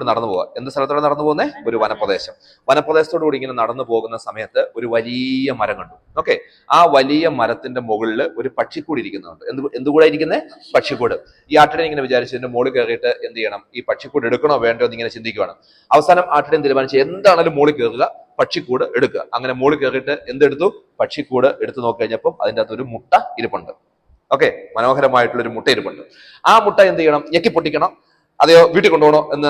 നടന്നു പോവുക. എന്ത് സ്ഥലത്തോടെ നടന്നു പോകുന്നേ? ഒരു വനപ്രദേശം. വനപ്രദേശത്തോടു കൂടി ഇങ്ങനെ നടന്നു പോകുന്ന സമയത്ത് ഒരു വലിയ മരം കണ്ടു. ഓക്കെ, ആ വലിയ മരത്തിന്റെ മുകളിൽ ഒരു പക്ഷിക്കൂട് ഇരിക്കുന്നുണ്ട്. എന്തുകൂടെ ഇരിക്കുന്നേ? പക്ഷിക്കൂട്. ഈ ആട്ടിടയൻ ഇങ്ങനെ വിചാരിച്ചു ഇതിന്റെ മുകളിൽ കയറിയിട്ട് എന്ത് ചെയ്യണം, ഈ പക്ഷിക്കൂട് എടുക്കണോ വേണ്ടോ എന്ന് ഇങ്ങനെ ചിന്തിക്കുകയാണ്. അവസാനം ആട്ടിടയൻ തീരുമാനിച്ചു എന്താണെങ്കിലും മുകളിൽ കയറുക, പക്ഷിക്കൂട് എടുക്കുക. അങ്ങനെ മുകളിൽ കയറിയിട്ട് എന്തെടുത്തു? പക്ഷിക്കൂട് എടുത്തു നോക്കി കഴിഞ്ഞപ്പോൾ അതിൻ്റെ അകത്ത് ഒരു മുട്ട ഇരിപ്പുണ്ട്. ഓക്കെ, മനോഹരമായിട്ടുള്ള ഒരു മുട്ട ഇരിപ്പുണ്ട്. ആ മുട്ട എന്ത് ചെയ്യണം? ഞെക്കി പൊട്ടിക്കണം, അതെയോ വീട്ടിൽ കൊണ്ടുപോകണോ എന്ന്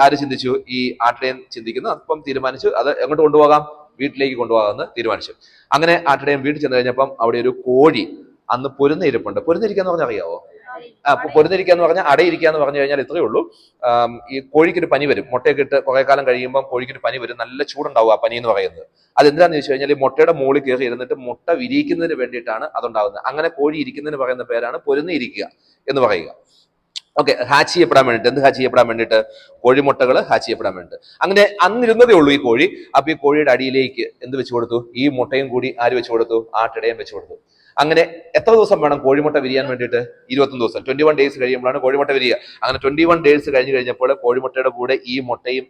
ആര് ചിന്തിച്ചു? ഈ ആട്ടിടയൻ ചിന്തിക്കുന്നു. അപ്പം തീരുമാനിച്ചു അത് എങ്ങോട്ട് കൊണ്ടുപോകാം? വീട്ടിലേക്ക് കൊണ്ടുപോകാമെന്ന് തീരുമാനിച്ചു. അങ്ങനെ ആട്ടിടയൻ വീട്ടിൽ ചെന്ന് കഴിഞ്ഞപ്പം അവിടെ ഒരു കോഴി അന്ന് പൊരുന്നിരിപ്പുണ്ട്. പൊരുന്നിരിക്കാന്ന് പറഞ്ഞാൽ അറിയാവോ? പൊരുന്നിരിക്കാന്ന് പറഞ്ഞാൽ അടയിരിക്കുക എന്ന് പറഞ്ഞു കഴിഞ്ഞാൽ ഇത്രയേ ഉള്ളൂ. ഈ കോഴിക്കൊരു പനി വരും. മുട്ടയൊക്കെ ഇട്ട് കുറെ കാലം കഴിയുമ്പോൾ കോഴിക്കൊരു പനി വരും. നല്ല ചൂടുണ്ടാവും ആ പനി എന്ന് പറയുന്നത്. അതെന്താണെന്ന് ചോദിച്ചു കഴിഞ്ഞാൽ ഈ മുട്ടയുടെ മുകളിൽ കയറി ഇരുന്നിട്ട് മുട്ട വിരിയിക്കുന്നതിന് വേണ്ടിയിട്ടാണ് അതുണ്ടാകുന്നത്. അങ്ങനെ കോഴി ഇരിക്കുന്നതിന് പറയുന്ന പേരാണ് പൊരുന്നിരിക്കുക എന്ന് പറയുക. ഓക്കെ, ഹാച്ച് ചെയ്യപ്പെടാൻ വേണ്ടിയിട്ട്. എന്ത് ഹാച്ച് ചെയ്യപ്പെടാൻ വേണ്ടിയിട്ട്? കോഴിമുട്ടകൾ ഹാച്ച് ചെയ്യപ്പെടാൻ വേണ്ടിയിട്ട്. അങ്ങനെ അന്നിരുന്നതേ ഉള്ളൂ ഈ കോഴി. അപ്പൊ ഈ കോഴിയുടെ അടിയിലേക്ക് എന്ത് വെച്ചു കൊടുത്തു? ഈ മുട്ടയും കൂടി ആര് വെച്ചു കൊടുത്തു? ആട്ടിടയൻ വെച്ചു കൊടുത്തു. അങ്ങനെ എത്ര ദിവസം വേണം കോഴിമുട്ട വിരിയാൻ വേണ്ടിയിട്ട്? 21 ദിവസം. 21 ഡേയ്സ് കഴിയുമ്പോഴാണ് കോഴിമുട്ട വിരിയുക. അങ്ങനെ 21 ഡേയ്സ് കഴിഞ്ഞപ്പോൾ കോഴിമുട്ടയുടെ കൂടെ ഈ മുട്ടയും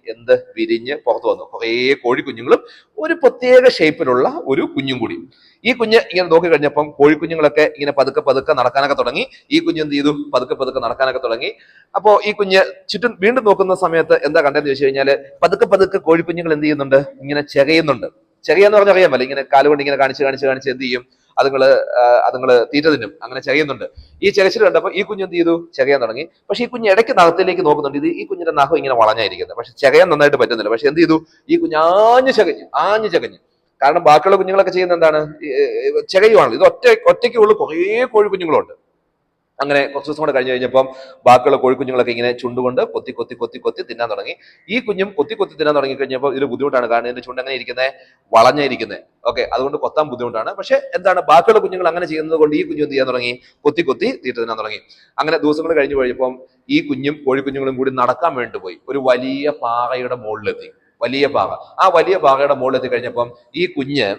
വിരിഞ്ഞ് പുറത്തു വന്നു. കുറേ കോഴിക്കുഞ്ഞുങ്ങളും ഒരു പ്രത്യേക ഷേപ്പിലുള്ള ഒരു കുഞ്ഞും കൂടി. ഈ കുഞ്ഞ് ഇങ്ങനെ നോക്കി കഴിഞ്ഞപ്പം കോഴിക്കുഞ്ഞുങ്ങളൊക്കെ ഇങ്ങനെ പതുക്കെ പതുക്കെ നടക്കാനൊക്കെ തുടങ്ങി. ഈ കുഞ്ഞ് എന്ത് ചെയ്തു? പതുക്കെ പതുക്കെ നടക്കാനൊക്കെ തുടങ്ങി. അപ്പോ ഈ കുഞ്ഞ് ചുറ്റും വീണ്ടും നോക്കുന്ന സമയത്ത് എന്താ കണ്ടെന്ന് ചോദിച്ചു കഴിഞ്ഞാല് പതുക്കെ പതുക്കെ കോഴിക്കുഞ്ഞുങ്ങൾ എന്ത് ചെയ്യുന്നുണ്ട്? ഇങ്ങനെ ചെകയുന്നുണ്ട്. ചെകയെന്ന് പറഞ്ഞാൽ അറിയാമല്ലോ, ഇങ്ങനെ കാലുകൊണ്ട് ഇങ്ങനെ കാണിച്ച് എന്ത് ചെയ്യും? അതുങ്ങള് തീറ്റ തിന്നും. അങ്ങനെ ചെകയുന്നുണ്ട്. ഈ ചെകച്ചിൽ കണ്ടപ്പോൾ ഈ കുഞ്ഞ് എന്ത് ചെയ്തു? ചെകയാൻ തുടങ്ങി. പക്ഷെ ഈ കുഞ്ഞ് ഇടയ്ക്ക് നഖത്തിലേക്ക് നോക്കുന്നുണ്ട്. ഈ കുഞ്ഞിന്റെ നഖം ഇങ്ങനെ വളഞ്ഞായിരിക്കുന്നത്. പക്ഷെ ചെകയാൻ നന്നായിട്ട് പറ്റുന്നില്ല. പക്ഷെ എന്ത് ചെയ്തു? ഈ കുഞ്ഞ് ആഞ്ഞു ചകഞ്ഞു. കാരണം ബാക്കിയുള്ള കുഞ്ഞുങ്ങളൊക്കെ ചെയ്യുന്ന എന്താണ്? ചെകയുവാണല്ലോ. ഇത് ഒറ്റയ്ക്കുള്ള കുറേ കോഴിക്കുഞ്ഞുങ്ങളുണ്ട്. അങ്ങനെ കുറച്ച് ദിവസം കൂടെ കഴിഞ്ഞപ്പം ബാക്കിയുള്ള കോഴിക്കുഞ്ഞുങ്ങളൊക്കെ ഇങ്ങനെ ചുണ്ടുകൊണ്ട് കൊത്തി തിന്നാൻ തുടങ്ങി. ഈ കുഞ്ഞും കൊത്തി തിന്നാൻ തുടങ്ങി കഴിഞ്ഞപ്പോൾ ഇതിന് ബുദ്ധിമുട്ടാണ്. കാരണം ഇതിന്റെ ചുണ്ട് എങ്ങനെ ഇരിക്കുന്നത്? വളഞ്ഞിരിക്കുന്നത്. ഓക്കെ, അതുകൊണ്ട് കൊത്താൻ ബുദ്ധിമുട്ടാണ്. പക്ഷെ എന്താണ്, ബാക്കിയുള്ള കുഞ്ഞുങ്ങൾ അങ്ങനെ ചെയ്യുന്നത് കൊണ്ട് ഈ കുഞ്ഞു എന്ത് ചെയ്യാൻ തുടങ്ങി? കൊത്തി തീറ്റ തിന്നാൻ തുടങ്ങി. അങ്ങനെ ദിവസങ്ങൾ കഴിഞ്ഞു കഴിഞ്ഞപ്പം ഈ കുഞ്ഞും കോഴിക്കുഞ്ഞുങ്ങളും കൂടി നടക്കാൻ വേണ്ടി പോയി. ഒരു വലിയ പാറയുടെ മുകളിലെത്തി. വലിയ പാറ. ആ വലിയ പാറയുടെ മുകളിലെത്തി കഴിഞ്ഞപ്പം ഈ കുഞ്ഞ്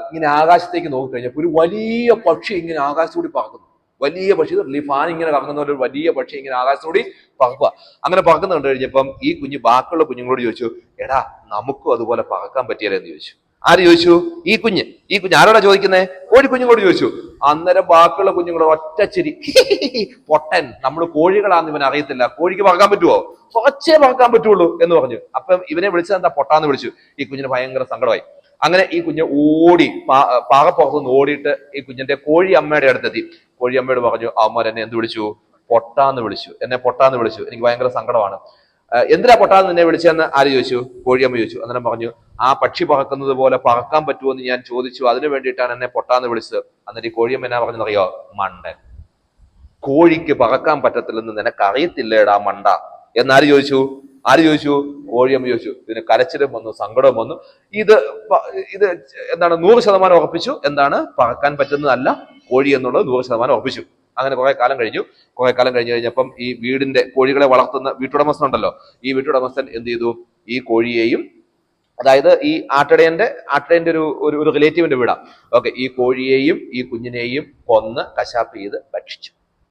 ഇങ്ങനെ ആകാശത്തേക്ക് നോക്കി കഴിഞ്ഞപ്പോൾ ഒരു വലിയ പക്ഷി ഇങ്ങനെ ആകാശത്തൂടി പറക്കുന്നു. വലിയ പക്ഷി, ഫാൻ ഇങ്ങനെ കറങ്ങുന്ന ഒരു വലിയ പക്ഷി ഇങ്ങനെ ആകാശത്തോടി പറക്കുക. അങ്ങനെ പറക്കുന്ന കണ്ടു കഴിഞ്ഞപ്പം ഈ കുഞ്ഞ് ബാക്കിയുള്ള കുഞ്ഞുങ്ങളോട് ചോദിച്ചു, എടാ നമുക്കും അതുപോലെ പറക്കാൻ പറ്റിയല്ലോ എന്ന് ചോദിച്ചു. ആര് ചോദിച്ചു? ഈ കുഞ്ഞ് ആരോടാ ചോദിക്കുന്നേ? കോഴിക്കുഞ്ഞുങ്ങളോട് ചോദിച്ചു. അന്നേരം ബാക്കിയുള്ള കുഞ്ഞുങ്ങൾ ഒറ്റച്ചിരി, പൊട്ടൻ, നമ്മൾ കോഴികളാന്ന് ഇവൻ അറിയത്തില്ല, കോഴിക്ക് പറക്കാൻ പറ്റുമോ? കുറച്ചേ പറക്കാൻ പറ്റുള്ളൂ എന്ന് പറഞ്ഞു. അപ്പം ഇവനെ വിളിച്ചത് എന്താ? പൊട്ടാന്ന് വിളിച്ചു. ഈ കുഞ്ഞിന് ഭയങ്കര സങ്കടമായി. അങ്ങനെ ഈ കുഞ്ഞ് ഓടി പാകപ്പുറത്തുനിന്ന് ഓടിയിട്ട് ഈ കുഞ്ഞിന്റെ കോഴി അമ്മയുടെ അടുത്തെത്തി. കോഴിയമ്മയോട് പറഞ്ഞു, അമ്മ എന്നെ എന്ത് വിളിച്ചു? പൊട്ടാന്ന് വിളിച്ചു. എന്നെ പൊട്ടാന്ന് വിളിച്ചു. എനിക്ക് ഭയങ്കര സങ്കടമാണ്. എന്തിനാ പൊട്ടാന്ന് നിന്നെ വിളിച്ചതെന്ന് ആര് ചോദിച്ചു? കോഴിയമ്മ ചോദിച്ചു. അന്നേരം പറഞ്ഞു, ആ പക്ഷി പറക്കുന്നത് പോലെ പറക്കാൻ പറ്റുമോ എന്ന് ഞാൻ ചോദിച്ചു, അതിനു വേണ്ടിയിട്ടാണ് എന്നെ പൊട്ടാന്ന് വിളിച്ചത്. എന്നിട്ട് ഈ കോഴിയമ്മ എന്നാ പറഞ്ഞതറിയോ? മണ്ടൻ, കോഴിക്ക് പറക്കാൻ പറ്റത്തില്ലെന്ന് നിനക്കറിയത്തില്ലേടാ മണ്ട എന്നാര് ചോദിച്ചു? കോഴിയമ്മ ചോദിച്ചു. ഇതിന് കരച്ചിലും വന്നു, സങ്കടവും വന്നു. ഇത് എന്താണ്? 100% ഉറപ്പിച്ചു. എന്താണ്? പറക്കാൻ പറ്റുന്നതല്ല കോഴി എന്നുള്ളത് 100% ഉറപ്പിച്ചു. അങ്ങനെ കുറെ കാലം കഴിഞ്ഞപ്പം ഈ കോഴികളെ വളർത്തുന്ന വീട്ടുടമസ്ഥൻ ഉണ്ടല്ലോ, ഈ വീട്ടുടമസ്ഥൻ എന്ത് ചെയ്തു? ഈ കോഴിയെയും, അതായത് ഈ ആട്ടിടയന്റെ ഒരു റിലേറ്റീവിന്റെ വീടാ. ഓക്കെ, ഈ കോഴിയെയും ഈ കുഞ്ഞിനെയും കൊന്ന് കശാപ്പ് ചെയ്ത് ഭക്ഷിച്ചു.